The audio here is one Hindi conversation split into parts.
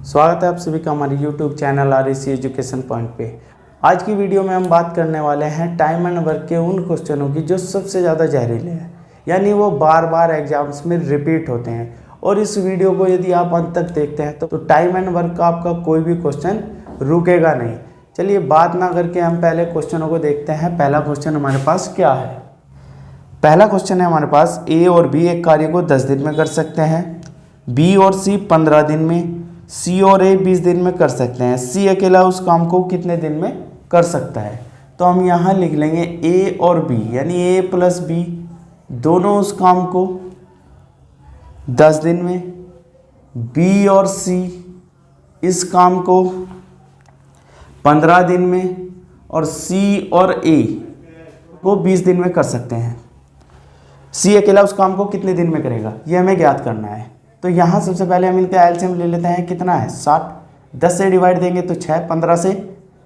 स्वागत है आप सभी का हमारे YouTube channel REC education point पे। आज की वीडियो में हम बात करने वाले हैं टाइम एंड वर्क के उन क्वेश्चनों की जो सबसे ज़्यादा जहरीले हैं, यानी वो बार बार एग्जाम्स में रिपीट होते हैं। और इस वीडियो को यदि आप अंत तक देखते हैं तो टाइम एंड वर्क का आपका कोई भी क्वेश्चन रुकेगा नहीं। चलिए बात ना करके हम पहले क्वेश्चनों को देखते हैं। पहला क्वेश्चन हमारे पास क्या है। पहला क्वेश्चन है हमारे पास, ए और बी एक कार्य को 10 दिन में कर सकते हैं, बी और सी 15 दिन में, सी और ए 20 दिन में कर सकते हैं। सी अकेला उस काम को कितने दिन में कर सकता है। तो हम यहाँ लिख लेंगे ए और बी, यानी ए प्लस बी दोनों उस काम को 10 दिन में, बी और सी इस काम को 15 दिन में, और सी और ए को 20 दिन में कर सकते हैं। सी अकेला उस काम को कितने दिन में करेगा, ये हमें ज्ञात करना है। तो यहाँ सबसे पहले हम इनका एलसीएम ले लेते हैं। कितना है 60, 10 से डिवाइड देंगे तो 6, 15 से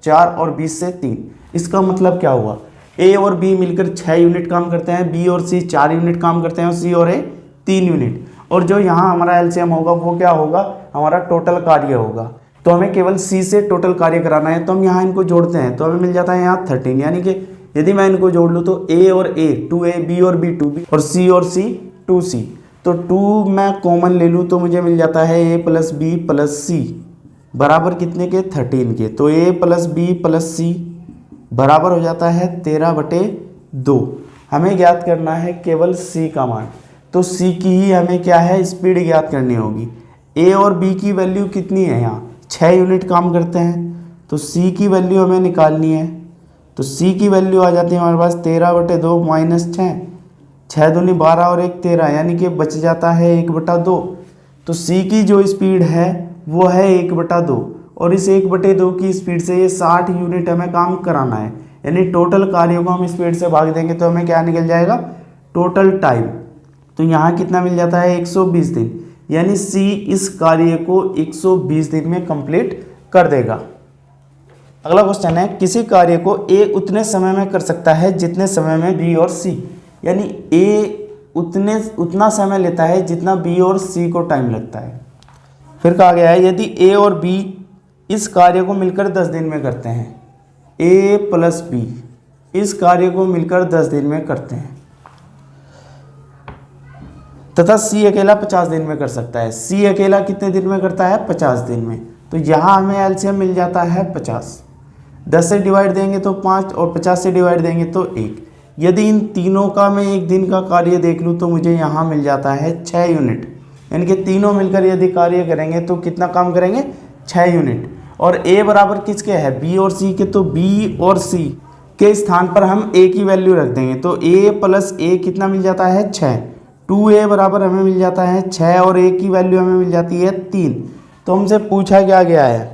4 और 20 से 3। इसका मतलब क्या हुआ, ए और बी मिलकर 6 यूनिट काम करते हैं, बी और सी 4 यूनिट काम करते हैं और सी और ए 3 यूनिट। और जो यहाँ हमारा एलसीएम होगा वो क्या होगा, हमारा टोटल कार्य होगा। तो हमें केवल सी से टोटल कार्य कराना है। तो हम यहाँ इनको जोड़ते हैं तो हमें मिल जाता है यहाँ 13, यानी कि यदि मैं इनको जोड़ लूँ तो ए और ए 2a, बी और बी 2b और सी 2c। तो 2 मैं कॉमन ले लूँ तो मुझे मिल जाता है a प्लस बी प्लस सी बराबर कितने के 13 के। तो a प्लस बी प्लस सी बराबर हो जाता है 13/2। हमें ज्ञात करना है केवल c का मान। तो c की ही हमें क्या है, स्पीड ज्ञात करनी होगी। a और b की वैल्यू कितनी है, यहाँ 6 यूनिट काम करते हैं। तो c की वैल्यू हमें निकालनी है। तो c की वैल्यू आ जाती है हमारे पास 13/2 माइनस 6, 6 दूनी 12 और 1 13, यानी कि बच जाता है 1/2। तो c की जो स्पीड है वो है 1/2, और इस 1/2 की स्पीड से ये 60 यूनिट हमें काम कराना है। यानी टोटल कार्यों को हम स्पीड से भाग देंगे तो हमें क्या निकल जाएगा, टोटल टाइम। तो यहाँ कितना मिल जाता है 120 दिन, यानी c इस कार्य को 120 दिन में कंप्लीट कर देगा। अगला क्वेश्चन है, किसी कार्य को a उतने समय में कर सकता है जितने समय में b और c, यानी a उतना समय लेता है जितना b और c को टाइम लगता है। फिर कहा गया है यदि a और b इस कार्य को मिलकर 10 दिन में करते हैं, a प्लस b इस कार्य को मिलकर 10 दिन में करते हैं, तथा c अकेला 50 दिन में कर सकता है। c अकेला कितने दिन में करता है, 50 दिन में। तो यहाँ हमें एलसीएम मिल जाता है 50। 10 से डिवाइड देंगे तो 5 और 50 से डिवाइड देंगे तो 1। यदि इन तीनों का मैं एक दिन का कार्य देख लूँ तो मुझे यहाँ मिल जाता है 6 यूनिट, यानी कि तीनों मिलकर यदि कार्य करेंगे तो कितना काम करेंगे, 6 यूनिट। और a बराबर किसके है, b और c के। तो b और c के स्थान पर हम a की वैल्यू रख देंगे। तो a प्लस a कितना मिल जाता है 6, 2a बराबर हमें मिल जाता है 6 और a की वैल्यू हमें मिल जाती है 3। तो हमसे पूछा क्या गया है,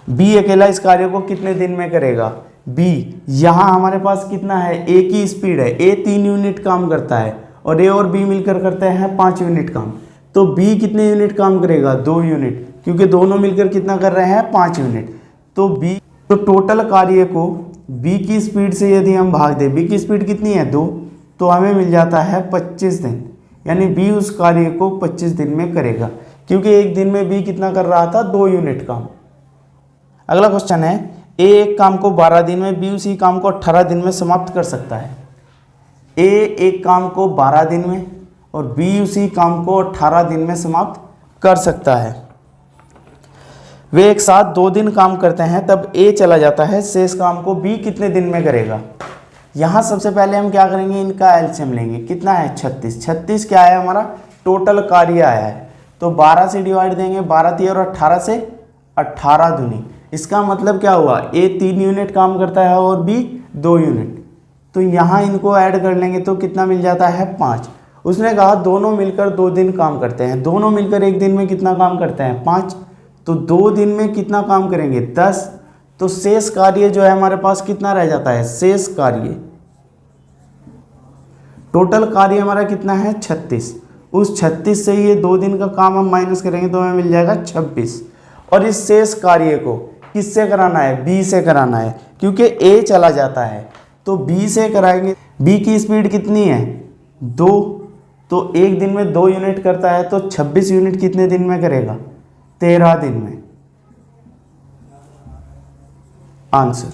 b अकेला इस कार्य को कितने दिन में करेगा। b यहाँ हमारे पास कितना है, a की स्पीड है, a 3 यूनिट काम करता है और a और b मिलकर करते हैं 5 यूनिट काम। तो b कितने यूनिट काम करेगा, 2 यूनिट, क्योंकि दोनों मिलकर कितना कर रहे हैं, 5 यूनिट। तो टोटल कार्य को b की स्पीड से यदि हम भाग दें, b की स्पीड कितनी है 2, तो हमें मिल जाता है 25 दिन, यानी b उस कार्य को 25 दिन में करेगा, क्योंकि एक दिन में b कितना कर रहा था, 2 यूनिट काम। अगला क्वेश्चन है, a एक काम को 12 दिन में, b उसी काम को 18 दिन में समाप्त कर सकता है। a एक काम को 12 दिन में और b उसी काम को 18 दिन में समाप्त कर सकता है। वे एक साथ 2 दिन काम करते हैं, तब a चला जाता है, शेष काम को b कितने दिन में करेगा। यहाँ सबसे पहले हम क्या करेंगे, इनका एलसीएम लेंगे। कितना है 36, 36 क्या है हमारा, टोटल कार्य आया है। तो 12 से डिवाइड देंगे, 12 3 और 18 से 18 दूनी। इसका मतलब क्या हुआ, a 3 यूनिट काम करता है और b 2 यूनिट। तो यहाँ इनको ऐड कर लेंगे तो कितना मिल जाता है 5। उसने कहा दोनों मिलकर 2 दिन काम करते हैं, दोनों मिलकर एक दिन में कितना काम करते हैं, 5। तो 2 दिन में कितना काम करेंगे, 10। तो शेष कार्य जो है हमारे पास कितना रह जाता है, शेष कार्य, टोटल कार्य हमारा कितना है 36। उस 36 से ये 2 दिन का काम हम माइनस करेंगे तो हमें मिल जाएगा 26। और इस शेष कार्य को किससे कराना है, b से कराना है, क्योंकि a चला जाता है। तो b से कराएंगे। b की स्पीड कितनी है 2, तो एक दिन में 2 यूनिट करता है, तो 26 यूनिट कितने दिन में करेगा, 13 दिन में। आंसर।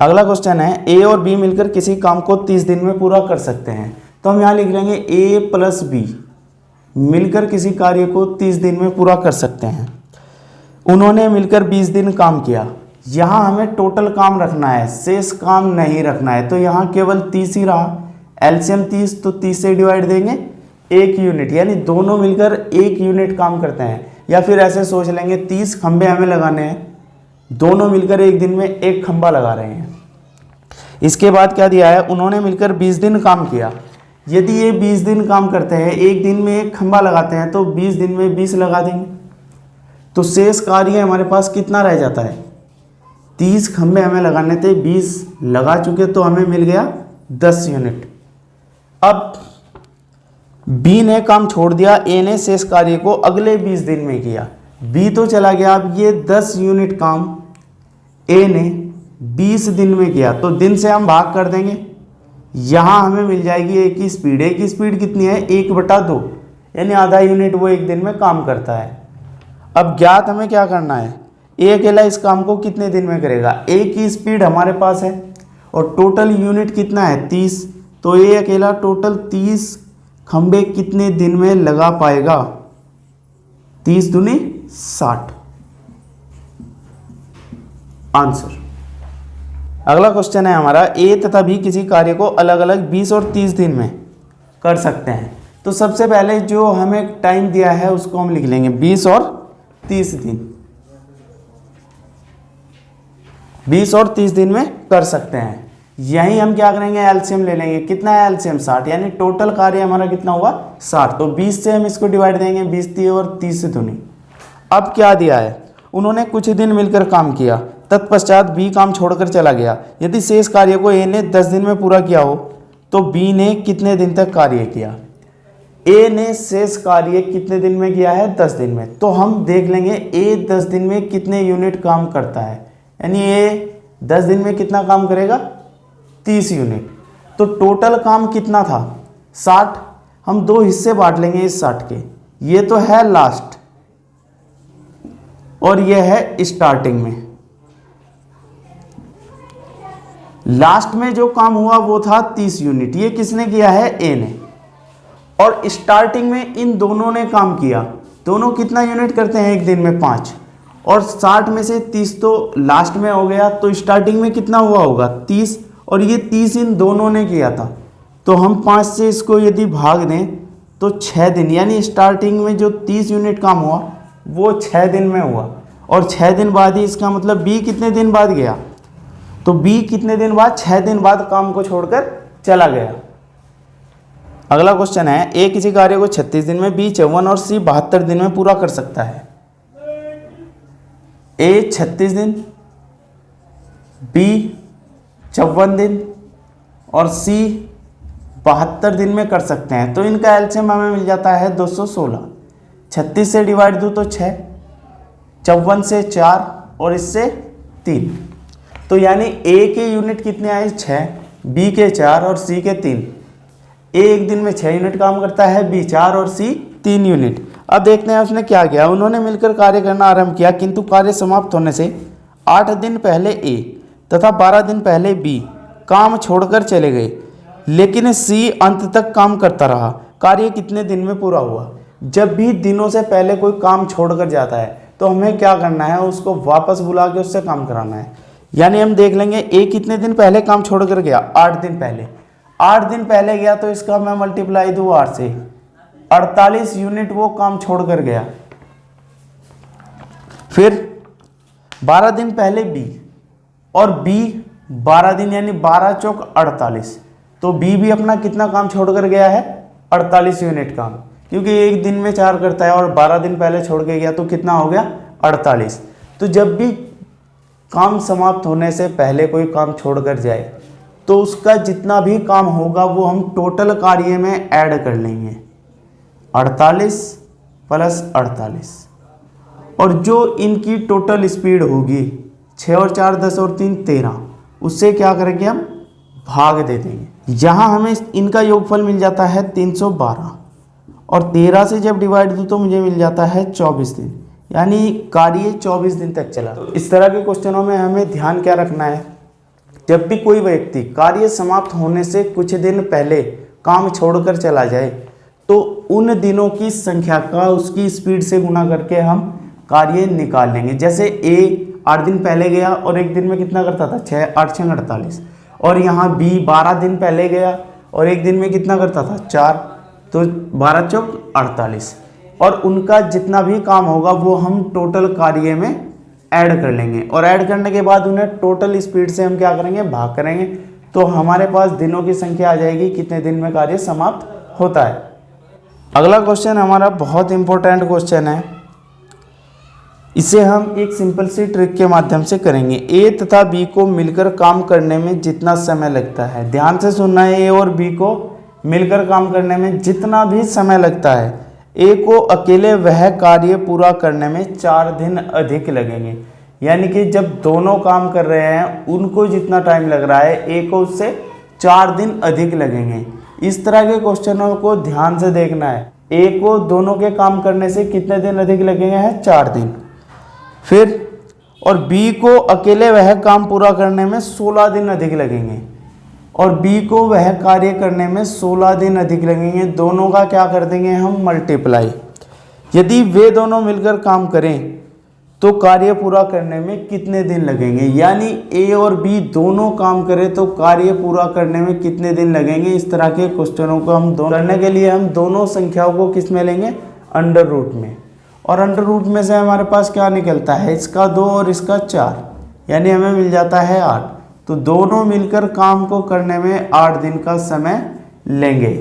अगला क्वेश्चन है ए और बी मिलकर किसी काम को 30 दिन में पूरा कर सकते हैं। तो हम यहाँ लिख लेंगे ए प्लस बी मिलकर किसी कार्य को 30 दिन में पूरा कर सकते हैं। उन्होंने मिलकर 20 दिन काम किया। यहाँ हमें टोटल काम रखना है, शेष काम नहीं रखना है, तो यहाँ केवल 30 ही रहा। एलसीएम 30, तो 30 से डिवाइड देंगे 1 यूनिट, यानी दोनों मिलकर 1 यूनिट काम करते हैं। या फिर ऐसे सोच लेंगे 30 खंबे हमें लगाने हैं, दोनों मिलकर एक दिन में 1 खंबा लगा रहे हैं। इसके बाद क्या दिया है, उन्होंने मिलकर 20 दिन काम किया। यदि ये 20 दिन काम करते हैं, एक दिन में 1 खंबा लगाते हैं, तो 20 दिन में 20 लगा देंगे, तो शेष कार्य हमारे पास कितना रह जाता है, 30 खंबे हमें लगाने थे, 20 लगा चुके, तो हमें मिल गया 10 यूनिट। अब बी ने काम छोड़ दिया, ए ने शेष कार्य को अगले 20 दिन में किया। बी तो चला गया, अब ये 10 यूनिट काम ए ने 20 दिन में किया, तो दिन से हम भाग कर देंगे। यहाँ हमें मिल जाएगी ए की स्पीड। ए की स्पीड कितनी है, 1/2, यानी आधा यूनिट वो एक दिन में काम करता है। अब ज्ञात हमें क्या करना है, ए अकेला इस काम को कितने दिन में करेगा। ए की स्पीड हमारे पास है और टोटल यूनिट कितना है 30, तो ए अकेला टोटल 30 खंबे कितने दिन में लगा पाएगा, 30 दूनी 60। आंसर। अगला क्वेश्चन है हमारा, ए तथा बी किसी कार्य को अलग अलग 20 और 30 दिन में कर सकते हैं। तो सबसे पहले जो हमें टाइम दिया है उसको हम लिख लेंगे 20 और 30 दिन। 20 और 30 दिन में कर सकते हैं। यही हम क्या करेंगे, एलसीएम ले लेंगे। कितना है एलसीएम 60, यानी टोटल कार्य हमारा कितना हुआ 60, तो 20 से हम इसको डिवाइड देंगे, 20 3 और 30 दूनी। अब क्या दिया है, उन्होंने कुछ दिन मिलकर काम किया, तत्पश्चात बी काम छोड़कर चला गया। यदि शेष कार्य को ए ने 10 दिन में पूरा किया हो तो बी ने कितने दिन तक कार्य किया। ए ने शेष कार्य कितने दिन में किया है, 10 दिन में, तो हम देख लेंगे ए 10 दिन में कितने यूनिट काम करता है, यानी ए 10 दिन में कितना काम करेगा, 30 यूनिट। तो टोटल काम कितना था 60, हम 2 हिस्से बांट लेंगे इस 60 के। ये तो है लास्ट और ये है स्टार्टिंग में। लास्ट में जो काम हुआ वो था 30 यूनिट, ये किसने किया है, ए ने। और स्टार्टिंग में इन दोनों ने काम किया, दोनों कितना यूनिट करते हैं एक दिन में 5, और 60 में से 30 तो लास्ट में हो गया, तो स्टार्टिंग में कितना हुआ होगा 30, और ये 30 इन दोनों ने किया था। तो हम 5 से इसको यदि भाग दें तो 6 दिन, यानी स्टार्टिंग में जो 30 यूनिट काम हुआ वो 6 दिन में हुआ, और 6 दिन बाद ही, इसका मतलब बी कितने दिन बाद गया, तो बी कितने दिन बाद, 6 दिन बाद काम को छोड़कर चला गया। अगला क्वेश्चन है, ए किसी कार्य को 36 दिन में, बी 54 और सी 72 दिन में पूरा कर सकता है। ए 36 दिन, बी 54 दिन और सी 72 दिन में कर सकते हैं। तो इनका एलसीएम हमें मिल जाता है 216। 36 से डिवाइड दूँ तो 6, 54 से 4 और इससे 3, तो यानी ए के यूनिट कितने आए 6, बी के 4 और सी के 3। ए एक दिन में 6 यूनिट काम करता है, बी 4 और सी 3 यूनिट। अब देखते हैं उसने क्या किया। उन्होंने मिलकर कार्य करना आरंभ किया, किंतु कार्य समाप्त होने से 8 दिन पहले ए तथा 12 दिन पहले बी काम छोड़कर चले गए, लेकिन सी अंत तक काम करता रहा। कार्य कितने दिन में पूरा हुआ। जब भी दिनों से पहले कोई काम छोड़कर जाता है तो हमें क्या करना है, उसको वापस बुला के उससे काम कराना है। यानी हम देख लेंगे ए कितने दिन पहले काम छोड़कर गया, 8 दिन पहले। 8 दिन पहले गया तो इसका मैं मल्टीप्लाई दूँ 8 से, 48 यूनिट वो काम छोड़कर गया। फिर 12 दिन पहले बी, और बी 12 दिन यानी 12 चौक 48, तो बी भी अपना कितना काम छोड़कर गया है, 48 यूनिट काम, क्योंकि एक दिन में 4 करता है और 12 दिन पहले छोड़ के गया तो कितना हो गया 48। तो जब भी काम समाप्त होने से पहले कोई काम छोड़कर जाए तो उसका जितना भी काम होगा वो हम टोटल कार्य में ऐड कर लेंगे, 48 प्लस 48, और जो इनकी टोटल स्पीड होगी 6 और 4 10 और 3 13, उससे क्या करेंगे हम भाग दे देंगे। यहाँ हमें इनका योगफल मिल जाता है 312, और 13 से जब डिवाइड दूँ तो मुझे मिल जाता है 24 दिन, यानी कार्य 24 दिन तक चला। तो इस तरह के क्वेश्चनों में हमें ध्यान क्या रखना है, जब भी कोई व्यक्ति कार्य समाप्त होने से कुछ दिन पहले काम छोड़कर चला जाए तो उन दिनों की संख्या का उसकी स्पीड से गुना करके हम कार्य निकाल लेंगे। जैसे ए 8 दिन पहले गया और एक दिन में कितना करता था, 6 8 6 48, और यहाँ बी 12 दिन पहले गया और एक दिन में कितना करता था, 4, तो 12 चौक 48, और उनका जितना भी काम होगा वो हम टोटल कार्य में ऐड कर लेंगे, और ऐड करने के बाद उन्हें टोटल स्पीड से हम क्या करेंगे, भाग करेंगे, तो हमारे पास दिनों की संख्या आ जाएगी कितने दिन में कार्य समाप्त होता है। अगला क्वेश्चन हमारा बहुत इंपॉर्टेंट क्वेश्चन है, इसे हम एक सिंपल सी ट्रिक के माध्यम से करेंगे। ए तथा बी को मिलकर काम करने में जितना समय लगता है, ध्यान से सुनना है, ए और बी को मिलकर काम करने में जितना भी समय लगता है, ए को अकेले वह कार्य पूरा करने में 4 दिन अधिक लगेंगे। यानी कि जब दोनों काम कर रहे हैं उनको जितना टाइम लग रहा है, ए को उससे 4 दिन अधिक लगेंगे। इस तरह के क्वेश्चनों को ध्यान से देखना है। ए को दोनों के काम करने से कितने दिन अधिक लगेंगे, है 4 दिन। फिर और बी को अकेले वह काम पूरा करने में 16 दिन अधिक लगेंगे, और बी को वह कार्य करने में 16 दिन अधिक लगेंगे। दोनों का क्या कर देंगे हम, मल्टीप्लाई। यदि वे दोनों मिलकर काम करें तो कार्य पूरा करने में कितने दिन लगेंगे, यानी ए और बी दोनों काम करें तो कार्य पूरा करने में कितने दिन लगेंगे। इस तरह के क्वेश्चनों को हम करने के लिए हम दोनों संख्याओं को किस में लेंगे, अंडर रूट में, और अंडर रूट में से हमारे पास क्या निकलता है, इसका 2 और इसका 4, यानी हमें मिल जाता है 8। तो दोनों मिलकर काम को करने में 8 दिन का समय लेंगे।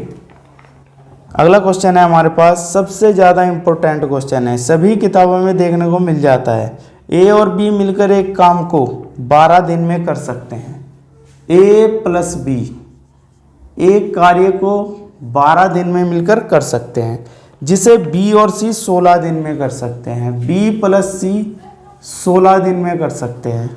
अगला क्वेश्चन है हमारे पास, सबसे ज़्यादा इम्पोर्टेंट क्वेश्चन है, सभी किताबों में देखने को मिल जाता है। ए और बी मिलकर एक काम को 12 दिन में कर सकते हैं। ए प्लस बी एक कार्य को 12 दिन में मिलकर कर सकते हैं, जिसे बी और सी 16 दिन में कर सकते हैं। बी प्लस सी 16 दिन में कर सकते हैं।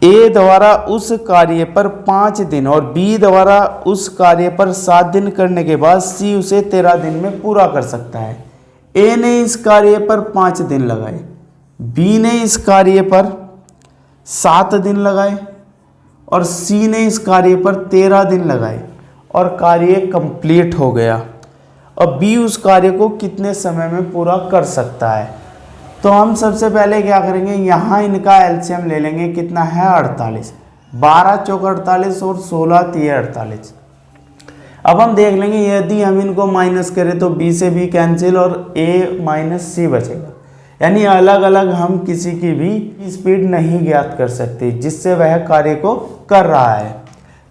ए द्वारा उस कार्य पर 5 दिन और बी द्वारा उस कार्य पर 7 दिन करने के बाद सी उसे 13 दिन में पूरा कर सकता है। ए ने इस कार्य पर 5 दिन लगाए, बी ने इस कार्य पर 7 दिन लगाए और सी ने इस कार्य पर 13 दिन लगाए, और कार्य कंप्लीट हो गया। अब बी उस कार्य को कितने समय में पूरा कर सकता है, तो हम सबसे पहले क्या करेंगे, यहाँ इनका एलसीएम ले लेंगे, कितना है 48, 12 चौक 48 और 16 3 48। अब हम देख लेंगे यदि हम इनको माइनस करें तो बी से बी कैंसिल और ए माइनस सी बचेगा, यानी अलग अलग हम किसी की भी स्पीड नहीं ज्ञात कर सकते जिससे वह कार्य को कर रहा है।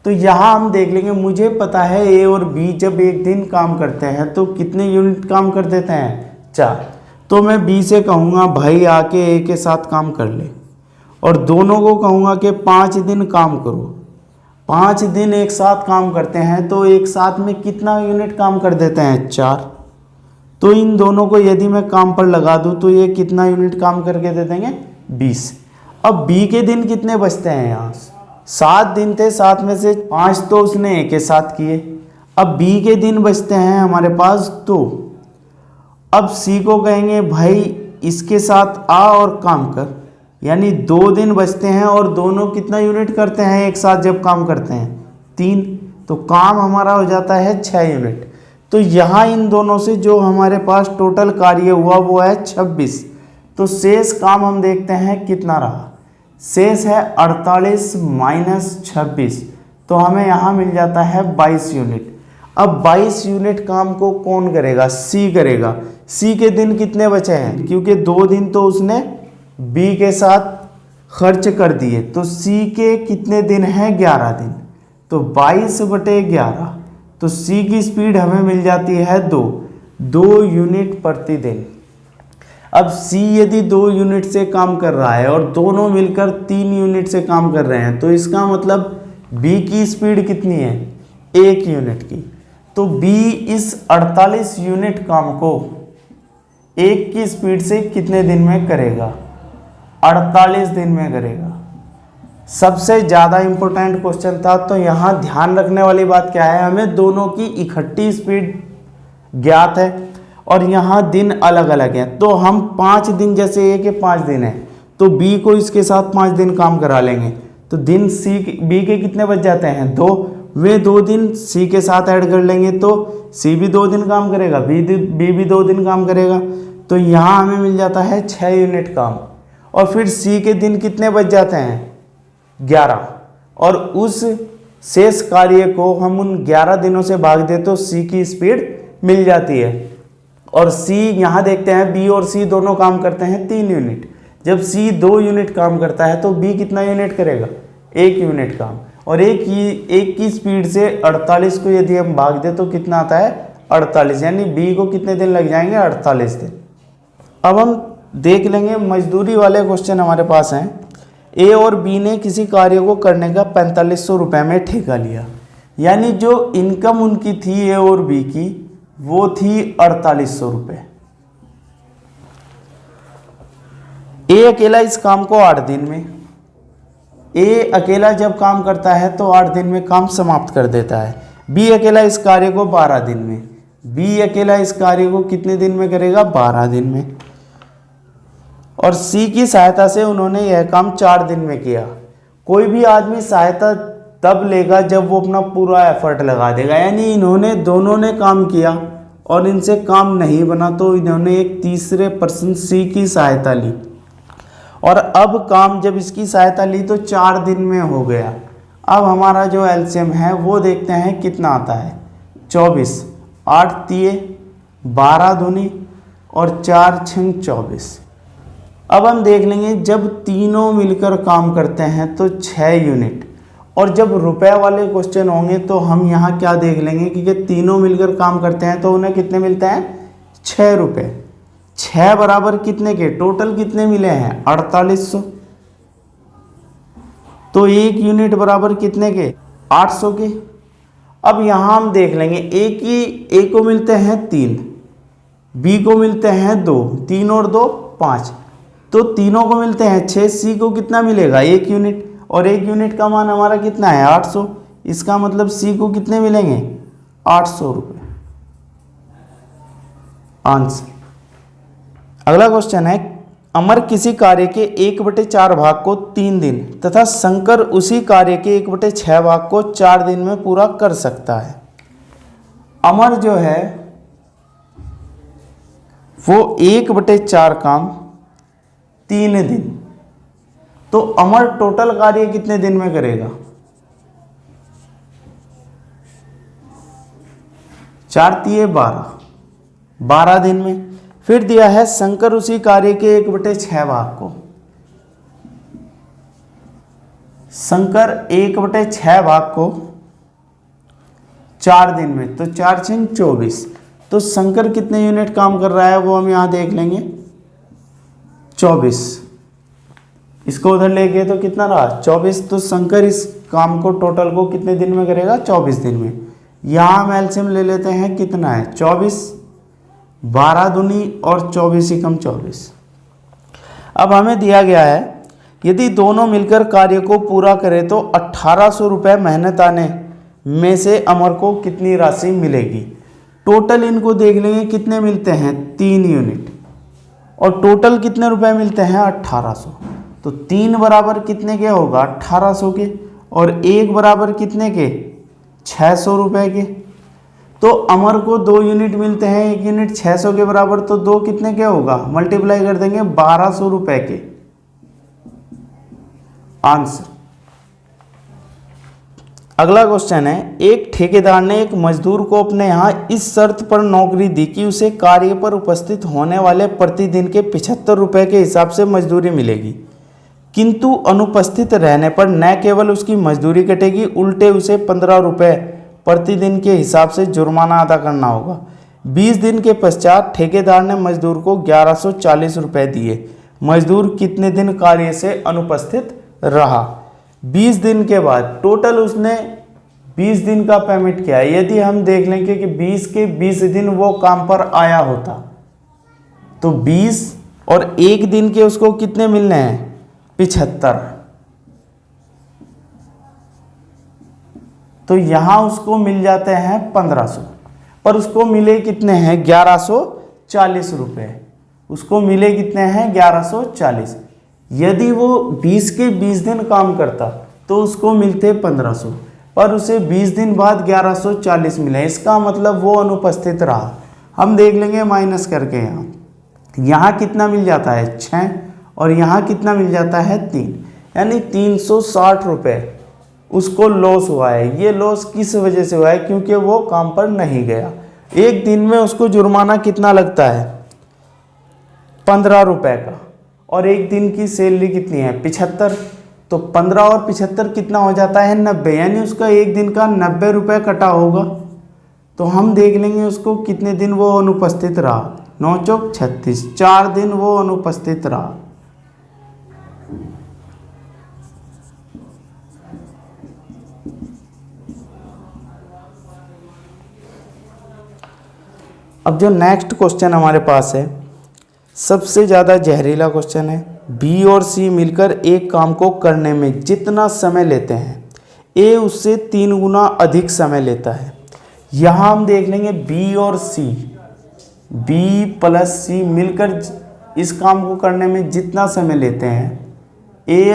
तो यहाँ हम देख लेंगे, मुझे पता है ए और बी जब एक दिन काम करते हैं तो कितने यूनिट काम कर देते हैं, 4। तो मैं बी से कहूँगा भाई आके ए के साथ काम कर ले, और दोनों को कहूँगा कि 5 दिन काम करो। 5 दिन एक साथ काम करते हैं तो एक साथ में कितना यूनिट काम कर देते हैं, 4। तो इन दोनों को यदि मैं काम पर लगा दूँ तो ये कितना यूनिट काम करके दे देंगे, 20। अब बी के दिन कितने बचते हैं, यहाँ 7 दिन थे, 7 में से 5 तो उसने ए के साथ किए। अब बी के दिन बचते हैं हमारे पास 2। अब सी को कहेंगे भाई इसके साथ आ और काम कर, यानी 2 दिन बचते हैं, और दोनों कितना यूनिट करते हैं एक साथ जब काम करते हैं, 3। तो काम हमारा हो जाता है 6 यूनिट। तो यहाँ इन दोनों से जो हमारे पास टोटल कार्य हुआ वो है 26। तो शेष काम हम देखते हैं कितना रहा, शेष है 48 माइनस 26, तो हमें यहाँ मिल जाता है 22 यूनिट। अब 22 यूनिट काम को कौन करेगा, सी करेगा। सी के दिन कितने बचे हैं, क्योंकि 2 दिन तो उसने बी के साथ खर्च कर दिए, तो सी के कितने दिन हैं, 11 दिन। तो 22/11, तो सी की स्पीड हमें मिल जाती है 2 यूनिट प्रति दिन। अब सी यदि 2 यूनिट से काम कर रहा है और दोनों मिलकर 3 यूनिट से काम कर रहे हैं, तो इसका मतलब बी की स्पीड कितनी है, 1 यूनिट की। तो बी इस 48 यूनिट काम को 1 की स्पीड से कितने दिन में करेगा, 48 दिन में करेगा। सबसे ज़्यादा इम्पोर्टेंट क्वेश्चन था। तो यहाँ ध्यान रखने वाली बात क्या है, हमें दोनों की इकट्ठी स्पीड ज्ञात है और यहाँ दिन अलग अलग हैं, तो हम 5 दिन, जैसे ए के 5 दिन है तो बी को इसके साथ 5 दिन काम करा लेंगे, तो दिन बी के कितने बच जाते हैं 2, वे 2 दिन सी के साथ ऐड कर लेंगे तो सी भी 2 दिन काम करेगा, बी भी 2 दिन काम करेगा, तो यहाँ हमें मिल जाता है 6 यूनिट काम। और फिर सी के दिन कितने बच जाते हैं 11, और उस शेष कार्य को हम उन 11 दिनों से भाग दे तो सी की स्पीड मिल जाती है। और सी यहाँ देखते हैं बी और सी दोनों काम करते हैं 3 यूनिट, जब सी 2 यूनिट काम करता है तो बी कितना यूनिट करेगा 1 यूनिट काम, और एक की स्पीड से 48 को यदि हम भाग दें तो कितना आता है 48, यानी बी को कितने दिन लग जाएंगे 48 दिन। अब हम देख लेंगे मजदूरी वाले क्वेश्चन हमारे पास हैं। ए और बी ने किसी कार्य को करने का 4500 रुपये में ठेका लिया, यानी जो इनकम उनकी थी ए और बी की वो थी 4800 रुपये। ए अकेला इस काम को 8 दिन में, ए अकेला जब काम करता है तो 8 दिन में काम समाप्त कर देता है। बी अकेला इस कार्य को 12 दिन में, बी अकेला इस कार्य को कितने दिन में करेगा 12 दिन में। और सी की सहायता से उन्होंने यह काम 4 दिन में किया। कोई भी आदमी सहायता तब लेगा जब वो अपना पूरा एफर्ट लगा देगा, यानी इन्होंने दोनों ने काम किया और इनसे काम नहीं बना तो इन्होंने एक तीसरे पर्सन सी की सहायता ली, और अब काम जब इसकी सहायता ली तो 4 दिन में हो गया। अब हमारा जो एलसीएम है वो देखते हैं कितना आता है 24, 8 तिये 12 दूनी और 4 छंग 24। अब हम देख लेंगे जब तीनों मिलकर काम करते हैं तो 6 यूनिट, और जब रुपए वाले क्वेश्चन होंगे तो हम यहाँ क्या देख लेंगे कि तीनों मिलकर काम करते हैं तो उन्हें कितने मिलते हैं 6 रुपये। 6 बराबर कितने के, टोटल कितने मिले हैं 4800, तो 1 यूनिट बराबर कितने के 800 के। अब यहाँ हम देख लेंगे ए को मिलते हैं 3, बी को मिलते हैं 2, 3 और 2 5, तो तीनों को मिलते हैं 6, सी को कितना मिलेगा 1 यूनिट, और 1 यूनिट का मान हमारा कितना है 800, इसका मतलब सी को कितने मिलेंगे 800 रुपये। आंसर। अगला क्वेश्चन है, अमर किसी कार्य के 1/4 भाग को 3 दिन तथा शंकर उसी कार्य के 1/6 भाग को 4 दिन में पूरा कर सकता है। अमर जो है वो 1/4 काम 3 दिन, तो अमर टोटल कार्य कितने दिन में करेगा 4 तिये 12 दिन में। फिर दिया है शंकर उसी कार्य के 1/6 भाग को, शंकर 1/6 भाग को 4 दिन में, तो 4 छंग 24, तो शंकर कितने यूनिट काम कर रहा है वो हम यहाँ देख लेंगे 24, इसको उधर ले गए तो कितना रहा 24, तो शंकर इस काम को टोटल को कितने दिन में करेगा 24 दिन में। यहाँ हम एलसीएम ले लेते हैं कितना है 24, 12 दूनी और 24 एकम 24। अब हमें दिया गया है यदि दोनों मिलकर कार्य को पूरा करें तो 1800 रुपये मेहनत आने में से अमर को कितनी राशि मिलेगी। टोटल इनको देख लेंगे कितने मिलते हैं 3 यूनिट, और टोटल कितने रुपए मिलते हैं 1800, तो 3 बराबर कितने के होगा 1800 के, और 1 बराबर कितने के 600 रुपए के। तो अमर को 2 यूनिट मिलते हैं, 1 यूनिट 600 के बराबर, तो 2 कितने के होगा मल्टीप्लाई कर देंगे 1200 रुपए के। आंसर। अगला क्वेश्चन है, एक ठेकेदार ने एक मजदूर को अपने यहाँ इस शर्त पर नौकरी दी कि उसे कार्य पर उपस्थित होने वाले प्रतिदिन के 75 रुपये के हिसाब से मजदूरी मिलेगी, किंतु अनुपस्थित रहने पर न केवल उसकी मजदूरी कटेगी उल्टे उसे 15 रुपये प्रतिदिन के हिसाब से जुर्माना अदा करना होगा। 20 दिन के पश्चात ठेकेदार ने मजदूर को 1140 रुपये दिए। मजदूर कितने दिन कार्य से अनुपस्थित रहा। 20 दिन के बाद टोटल उसने 20 दिन का पेमेंट किया। यदि हम देख लेंगे कि 20 के 20 दिन वो काम पर आया होता तो 20 और 1 दिन के उसको कितने मिलने हैं 75, तो यहां उसको मिल जाते हैं 1500। पर उसको मिले कितने हैं 1140 रुपये। उसको मिले कितने हैं 1140। यदि वो 20 के 20 दिन काम करता तो उसको मिलते 1500, पर उसे 20 दिन बाद 1140 मिले, इसका मतलब वो अनुपस्थित रहा। हम देख लेंगे माइनस करके, यहाँ कितना मिल जाता है 6 और यहाँ कितना मिल जाता है 3, यानी 360 रुपये उसको लॉस हुआ है। ये लॉस किस वजह से हुआ है? क्योंकि वो काम पर नहीं गया। एक दिन में उसको जुर्माना कितना लगता है 15 रुपये का, और एक दिन की सैलरी कितनी है 75, तो 15 और 75 कितना हो जाता है 90, यानी उसका एक दिन का 90 रुपये कटा होगा। तो हम देख लेंगे उसको कितने दिन वो अनुपस्थित रहा, 9 चौक 36, 4 दिन वो अनुपस्थित रहा। अब जो नेक्स्ट क्वेश्चन हमारे पास है, सबसे ज़्यादा जहरीला क्वेश्चन है। बी और सी मिलकर एक काम को करने में जितना समय लेते हैं, ए उससे 3 गुना अधिक समय लेता है। यहाँ हम देख लेंगे बी और सी, बी प्लस सी मिलकर इस काम को करने में जितना समय लेते हैं, ए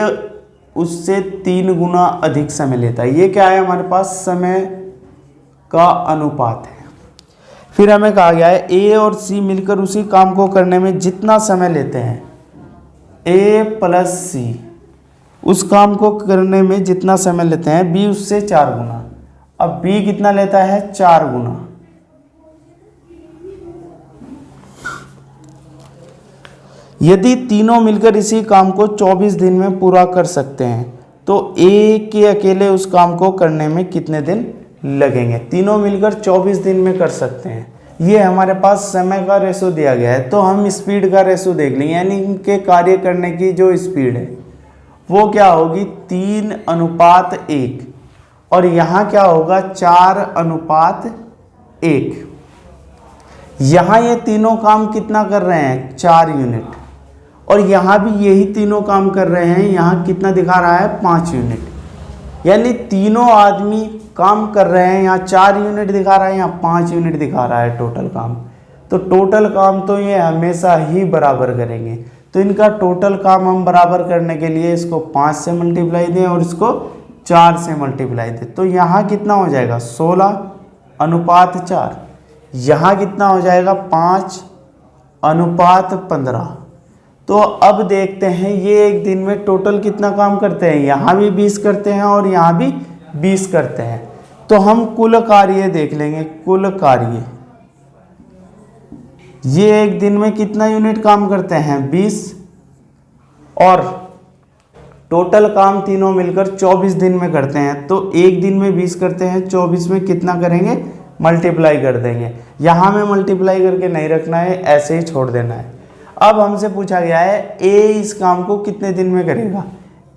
उससे 3 गुना अधिक समय लेता है। ये क्या है हमारे पास? समय का अनुपात है। फिर हमें कहा गया है ए और सी मिलकर उसी काम को करने में जितना समय लेते हैं, ए प्लस सी उस काम को करने में जितना समय लेते हैं, बी उससे 4 गुना। अब बी कितना लेता है 4 गुना। यदि तीनों मिलकर इसी काम को 24 दिन में पूरा कर सकते हैं तो ए के अकेले उस काम को करने में कितने दिन लगेंगे? तीनों मिलकर 24 दिन में कर सकते हैं। ये हमारे पास समय का रेशो दिया गया है, तो हम स्पीड का रेशो देख लेंगे, यानी इनके कार्य करने की जो स्पीड है वो क्या होगी 3:1, और यहाँ क्या होगा 4:1। यहाँ ये तीनों काम कितना कर रहे हैं 4 यूनिट, और यहाँ भी यही तीनों काम कर रहे हैं। यहाँ कितना दिखा रहा है 5 यूनिट, यानी तीनों आदमी काम कर रहे हैं। यहाँ 4 यूनिट दिखा रहा है, यहाँ 5 यूनिट दिखा रहा है टोटल काम। तो टोटल काम तो ये हमेशा ही बराबर करेंगे। तो इनका टोटल काम हम बराबर करने के लिए इसको 5 से मल्टीप्लाई दें और इसको 4 से मल्टीप्लाई दें। तो यहाँ कितना हो जाएगा 16:4। यहाँ कितना हो जाएगा 5:15। तो अब देखते हैं ये एक दिन में टोटल कितना काम करते हैं। यहाँ भी 20 करते हैं और यहाँ भी 20 करते हैं। तो हम कुल कार्य देख लेंगे। कुल कार्य ये एक दिन में कितना यूनिट काम करते हैं 20, और टोटल काम तीनों मिलकर 24 दिन में करते हैं। तो एक दिन में 20 करते हैं, 24 में कितना करेंगे मल्टीप्लाई कर देंगे। यहाँ में मल्टीप्लाई करके नहीं रखना है, ऐसे ही छोड़ देना है। अब हमसे पूछा गया है ए इस काम को कितने दिन में करेगा।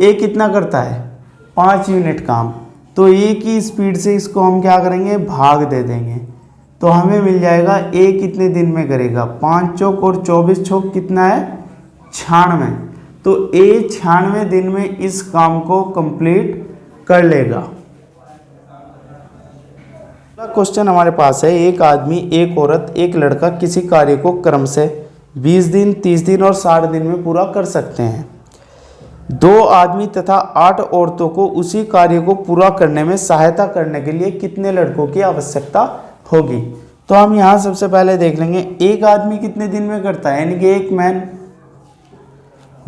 ए कितना करता है 5 यूनिट काम, तो ए की स्पीड से इसको हम क्या करेंगे भाग दे देंगे। तो हमें मिल जाएगा ए कितने दिन में करेगा 5 चौक और 24 चौक कितना है 96। तो ए 96 दिन में इस काम को कंप्लीट कर लेगा। क्वेश्चन हमारे पास है एक आदमी, एक औरत, एक लड़का किसी कार्य को क्रम से 20 दिन, 30 दिन और 60 दिन में पूरा कर सकते हैं। 2 आदमी तथा 8 औरतों को उसी कार्य को पूरा करने में सहायता करने के लिए कितने लड़कों की आवश्यकता होगी। तो हम यहाँ सबसे पहले देख लेंगे एक आदमी कितने दिन में करता है, यानी कि एक मैन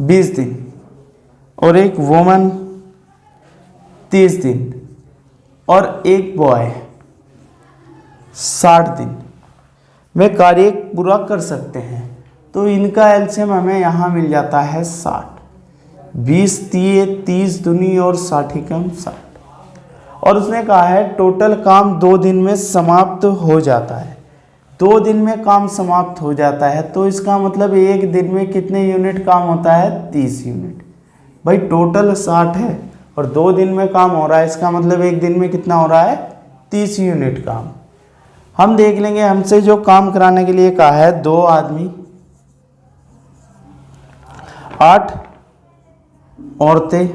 20 दिन और एक वुमन 30 दिन और एक बॉय 60 दिन में कार्य पूरा कर सकते हैं। तो इनका एलसीएम हमें यहाँ मिल जाता है 60। 20 30 दूनी और 60 कम 60। और उसने कहा है टोटल काम 2 दिन में समाप्त हो जाता है। 2 दिन में काम समाप्त हो जाता है, तो इसका मतलब एक दिन में कितने यूनिट काम होता है 30 यूनिट। भाई टोटल 60 है और 2 दिन में काम हो रहा है, इसका मतलब एक दिन में कितना हो रहा है 30 यूनिट काम। हम देख लेंगे हमसे जो काम कराने के लिए कहा है 2 आदमी, 8 औरतें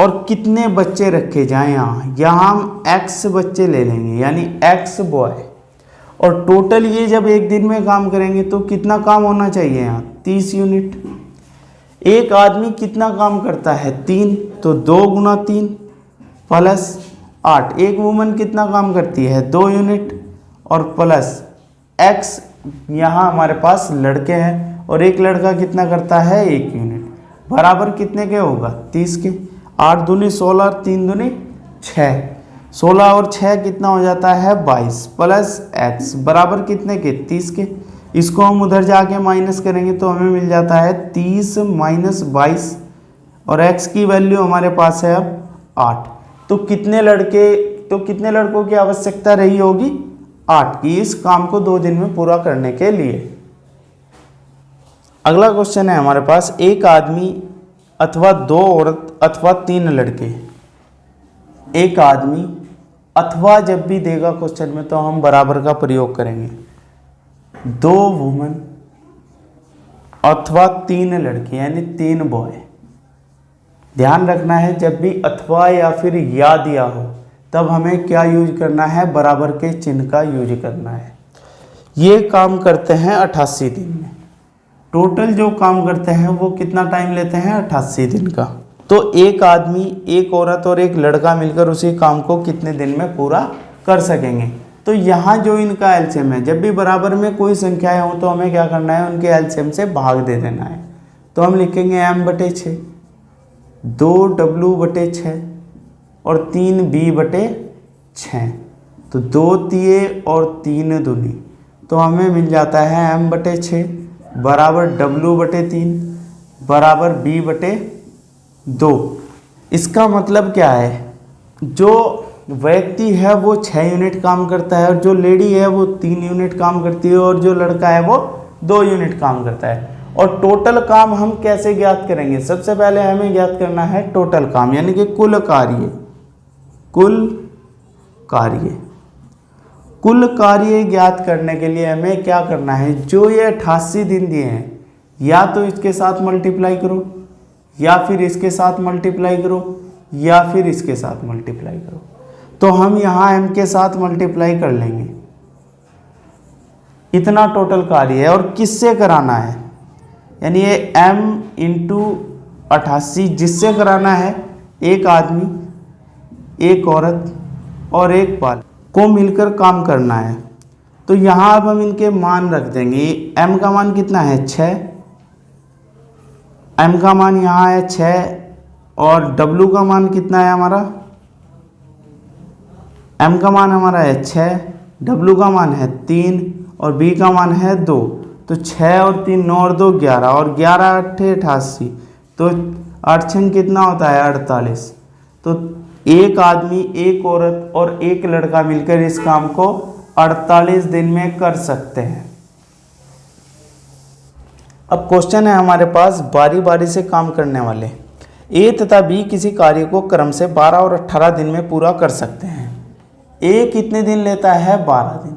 और कितने बच्चे रखे जाएं यहाँ हम x बच्चे ले लेंगे यानी x बॉय, और टोटल ये जब एक दिन में काम करेंगे तो कितना काम होना चाहिए यहाँ 30 यूनिट। एक आदमी कितना काम करता है 3, तो 2 गुना 3 प्लस 8। एक वुमन कितना काम करती है 2 यूनिट और प्लस x, यहाँ हमारे पास लड़के हैं और एक लड़का कितना करता है 1 यूनिट, बराबर कितने के होगा 30 के। 8 दूनी 16 और 3 दूनी 6, 16 और 6 कितना हो जाता है 22 प्लस x बराबर कितने के 30 के। इसको हम उधर जाके माइनस करेंगे तो हमें मिल जाता है 30 माइनस 22 और x की वैल्यू हमारे पास है अब 8। तो कितने लड़कों की आवश्यकता रही होगी 8 की इस काम को 2 दिन में पूरा करने के लिए। अगला क्वेश्चन है हमारे पास, एक आदमी अथवा 2 औरत अथवा 3 लड़के। एक आदमी अथवा जब भी देगा क्वेश्चन में तो हम बराबर का प्रयोग करेंगे। 2 वुमन अथवा 3 लड़के यानी 3 बॉय। ध्यान रखना है जब भी अथवा या फिर या दिया हो तब हमें क्या यूज करना है, बराबर के चिन्ह का यूज करना है। ये काम करते हैं 88 दिन में। टोटल जो काम करते हैं वो कितना टाइम लेते हैं 88 दिन का। तो एक आदमी, एक औरत और एक लड़का मिलकर उसी काम को कितने दिन में पूरा कर सकेंगे। तो यहाँ जो इनका एलसीएम है, जब भी बराबर में कोई संख्याएं हो तो हमें क्या करना है, उनके एलसीएम से भाग दे देना है। तो हम लिखेंगे m/6, 2w/6 और 3b/6। तो 2 तिये और 3 दूनी, तो हमें मिल जाता है m/6 बराबर w/3 बराबर b/2। इसका मतलब क्या है, जो व्यक्ति है वो 6 यूनिट काम करता है और जो लेडी है वो 3 यूनिट काम करती है और जो लड़का है वो 2 यूनिट काम करता है। और टोटल काम हम कैसे ज्ञात करेंगे, सबसे पहले हमें ज्ञात करना है टोटल काम यानी कि कुल कार्य ज्ञात करने के लिए हमें क्या करना है, जो ये 88 दिन दिए हैं या तो इसके साथ मल्टीप्लाई करो या फिर इसके साथ मल्टीप्लाई करो या फिर इसके साथ मल्टीप्लाई करो। तो हम यहाँ m के साथ मल्टीप्लाई कर लेंगे। इतना टोटल कार्य है और किससे कराना है, यानी ये m × 88 जिससे कराना है, एक आदमी, एक औरत और एक बालक को मिलकर काम करना है। तो यहाँ अब हम इनके मान रख देंगे। m का मान कितना है 6, m का मान यहाँ है 6 और w का मान कितना है हमारा, m का मान हमारा है 6, w का मान है 3 और b का मान है 2। तो 6 और 3 9 और 2 11 और 11 8 88, तो 8 6 कितना होता है 48। तो एक आदमी, एक औरत और एक लड़का मिलकर इस काम को 48 दिन में कर सकते हैं। अब क्वेश्चन है हमारे पास, बारी बारी से काम करने वाले ए तथा बी किसी कार्य को क्रम से 12 और 18 दिन में पूरा कर सकते हैं। ए कितने दिन लेता है 12 दिन,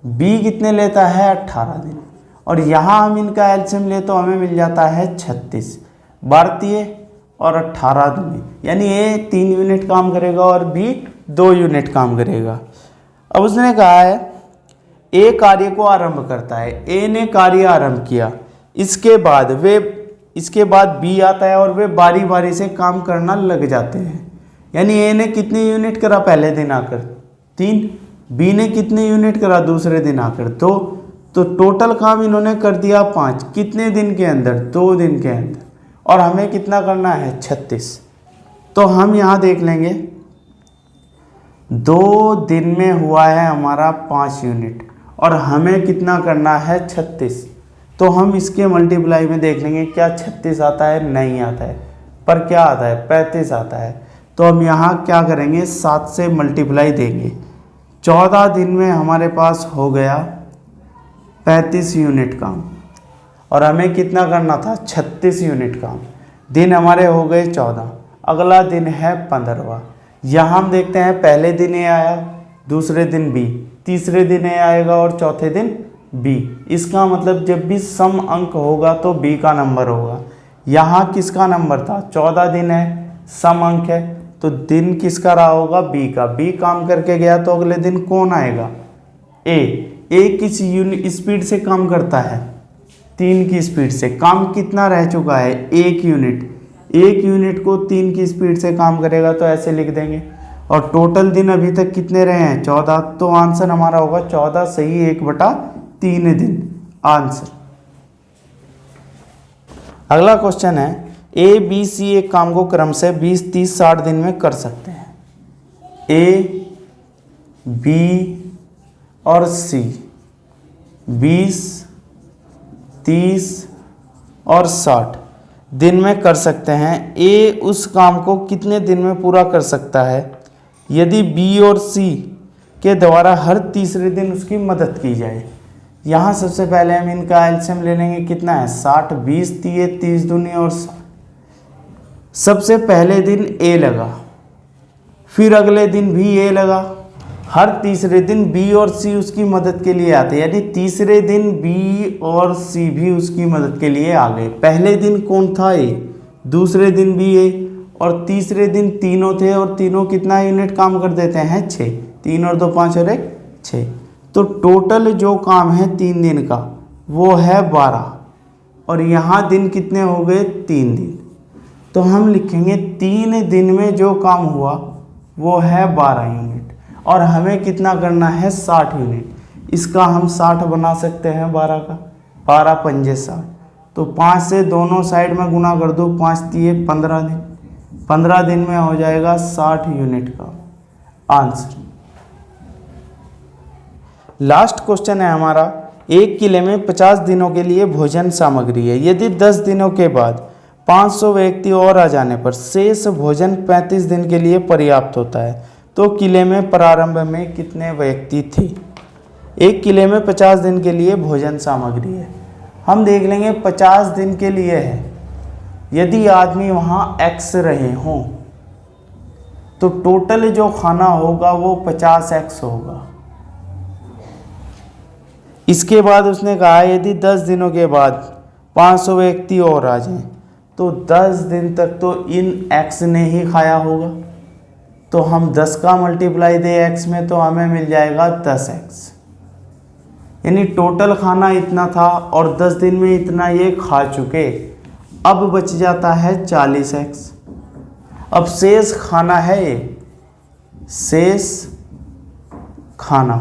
बी कितने लेता है 18 दिन और यहाँ हम इनका एलसीएम ले तो हमें मिल जाता है 36। 12 तिये और 18 दूनी, यानी ए 3 यूनिट काम करेगा और बी 2 यूनिट काम करेगा। अब उसने कहा है ए कार्य को आरंभ करता है, ए ने कार्य आरंभ किया, इसके बाद बी आता है और वे बारी बारी से काम करना लग जाते हैं। यानी ए ने कितने यूनिट करा पहले दिन आकर 3, बी ने कितने यूनिट करा दूसरे दिन आकर 2, तो टोटल काम इन्होंने कर दिया 5। कितने दिन के अंदर, 2 दिन के अंदर। और हमें कितना करना है 36। तो हम यहाँ देख लेंगे 2 दिन में हुआ है हमारा 5 यूनिट और हमें कितना करना है 36। तो हम इसके मल्टीप्लाई में देख लेंगे क्या 36 आता है, नहीं आता है, पर क्या आता है 35 आता है। तो हम यहाँ क्या करेंगे 7 से मल्टीप्लाई देंगे। 14 दिन में हमारे पास हो गया 35 यूनिट काम और हमें कितना करना था 36 यूनिट काम। दिन हमारे हो गए 14, अगला दिन है 15वां। यहाँ हम देखते हैं पहले दिन ए आया, दूसरे दिन बी, तीसरे दिन ए आएगा और चौथे दिन बी। इसका मतलब जब भी सम अंक होगा तो बी का नंबर होगा। यहाँ किसका नंबर था, 14 दिन है सम अंक है, तो दिन किसका रहा होगा, बी का। बी काम करके गया तो अगले दिन कौन आएगा, ए किस यूनिट स्पीड से काम करता है, 3 की स्पीड से। काम कितना रह चुका है, 1 यूनिट। 1 यूनिट को 3 की स्पीड से काम करेगा तो ऐसे लिख देंगे। और टोटल दिन अभी तक कितने रहे हैं, 14। तो आंसर हमारा होगा 14 सही 1/3 दिन आंसर। अगला क्वेश्चन है, ए बी सी एक काम को क्रम से 20, 30, 60 दिन में कर सकते हैं। ए बी और सी 20, 30 और 60 दिन में कर सकते हैं। ए उस काम को कितने दिन में पूरा कर सकता है यदि बी और सी के द्वारा हर तीसरे दिन उसकी मदद की जाए। यहाँ सबसे पहले हम इनका एलसीएम ले लेंगे, कितना है 60, 20 दिए, 30 दूनी और 60। सबसे पहले दिन ए लगा, फिर अगले दिन भी ए लगा, हर तीसरे दिन बी और सी उसकी मदद के लिए आते, यानी तीसरे दिन बी और सी भी उसकी मदद के लिए आ गए। पहले दिन कौन था, ए, दूसरे दिन भी ए, और तीसरे दिन तीनों थे, और तीनों कितना यूनिट काम कर देते हैं, 6। 3 और 2 5 और 1 6। तो टोटल जो काम है 3 दिन का वो है 12, और यहाँ दिन कितने हो गए, 3 दिन। तो हम लिखेंगे 3 दिन में जो काम हुआ वो है 12 यूनिट, और हमें कितना करना है, 60 यूनिट। इसका हम 60 बना सकते हैं 12 का, 12 पंजे 60। तो 5 से दोनों साइड में गुना कर दो, 5 दिए 15 दिन। 15 दिन में हो जाएगा 60 यूनिट का आंसर। लास्ट क्वेश्चन है हमारा, एक किले में 50 दिनों के लिए भोजन सामग्री है। यदि 10 दिनों के बाद 500 व्यक्ति और आ जाने पर शेष भोजन 35 दिन के लिए पर्याप्त होता है, तो किले में प्रारंभ में कितने व्यक्ति थे। एक किले में 50 दिन के लिए भोजन सामग्री है। हम देख लेंगे 50 दिन के लिए है। यदि आदमी वहाँ x रहे हों तो टोटल जो खाना होगा वो 50x होगा। इसके बाद उसने कहा यदि 10 दिनों के बाद 500 व्यक्ति और आ जाएं तो 10 दिन तक तो इन x ने ही खाया होगा। तो हम 10 का मल्टीप्लाई दे x में तो हमें मिल जाएगा 10x, यानी टोटल खाना इतना था और 10 दिन में इतना ये खा चुके। अब बच जाता है 40x। अब शेष खाना है ये, शेष खाना।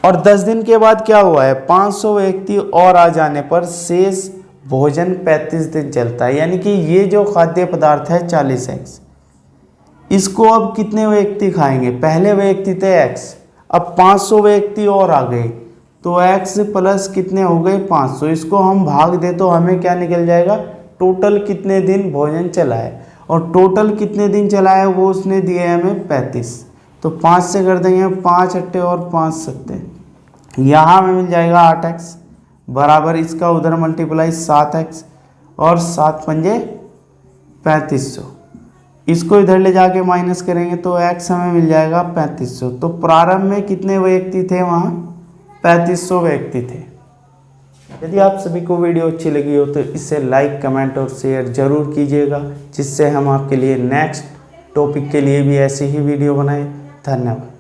और 10 दिन के बाद क्या हुआ है, 500 व्यक्ति और आ जाने पर शेष भोजन 35 दिन चलता है, यानी कि ये जो खाद्य पदार्थ है 40x। इसको अब कितने व्यक्ति खाएंगे, पहले व्यक्ति थे x, अब 500 व्यक्ति और आ गए तो x प्लस कितने हो गए 500। इसको हम भाग दे तो हमें क्या निकल जाएगा, टोटल कितने दिन भोजन चला है। और टोटल कितने दिन चला है वो उसने दिए हमें 35। तो 5 से कर देंगे 5 अट्टे और 5 सत्ते, यहाँ हमें मिल जाएगा 8x बराबर इसका उधर मल्टीप्लाई 7x और 7 पंजे 3500। इसको इधर ले जाके माइनस करेंगे तो x हमें मिल जाएगा 3500। तो प्रारंभ में कितने व्यक्ति थे, वहाँ 3500 व्यक्ति थे। यदि आप सभी को वीडियो अच्छी लगी हो तो इसे लाइक, कमेंट और शेयर जरूर कीजिएगा, जिससे हम आपके लिए नेक्स्ट टॉपिक के लिए भी ऐसी ही वीडियो बनाएं। धन्यवाद।